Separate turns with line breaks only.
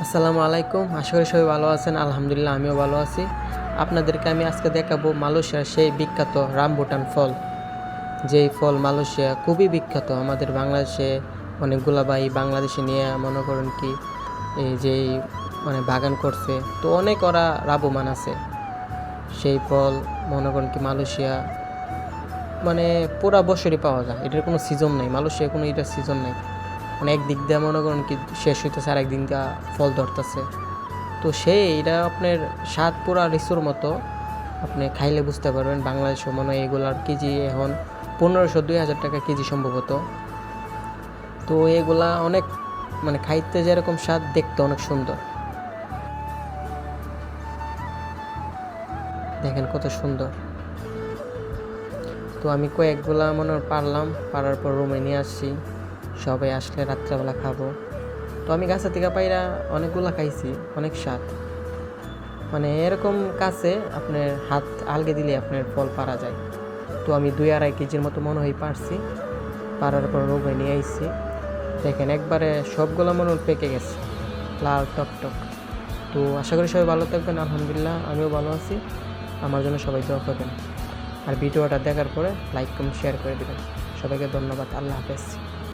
আসসালামু আলাইকুম। আশা করি সবাই ভালো আছেন। আলহামদুলিল্লাহ আমিও ভালো আছি। আপনাদেরকে আমি আজকে দেখাবো মালয়েশিয়ার সেই বিখ্যাত রামবুটান ফল। যেই ফল মালয়েশিয়া খুবই বিখ্যাত। আমাদের বাংলাদেশে অনেকগুলা ভাই বাংলাদেশে নিয়ে মনে করেন কি এই যেই বাগান করছে, তো অনেক ওরা লাভবান আছে। সেই ফল মনে করেন কি মালয়েশিয়া পুরা বছরই পাওয়া যায়। এটার কোনো সিজন নাই, মালয়েশিয়া কোনো এটার সিজন নাই। একদিক দিয়ে মনে করেন কি শেষ হইতেছে, আর একদিন দিয়ে ফল ধরতেছে। তো এটা আপনার স্বাদ পুরা লিচুর মতো। আপনি খাইলে বুঝতে পারবেন। বাংলাদেশে মনে হয় এগুলার কেজি এখন 1500-2000 টাকা কেজি সম্ভবত। তো এগুলা অনেক খাইতে যেরকম স্বাদ, দেখতে অনেক সুন্দর। দেখেন কত সুন্দর। তো আমি কয়েকগুলা পারার পর রুমে নিয়ে আসছি। সবাই আসলে রাত্রেবেলা খাবো। তো আমি গাছে থেকে পাইরা অনেকগুলা খাইছি, অনেক স্বাদ। এরকম কাছে আপনার হাত আলগে দিলে আপনার ফল পারা যায়। তো আমি 2-2.5 কেজির মতো মনে হয় পারছি। পারার পর রোগে নিয়ে আইছি। দেখেন একবারে সবগুলো মনে হয় পেকে গেছে, লাল টকটক। তো আশা করি সবাই ভালো থাকবেন। আলহামদুলিল্লাহ আমিও ভালো আছি। আমার জন্য সবাই দোয়া করবেন। আর ভিডিওটা দেখার পরে লাইক কমেন্ট শেয়ার করে দেবেন। সবাইকে ধন্যবাদ। আল্লাহ হাফেজ।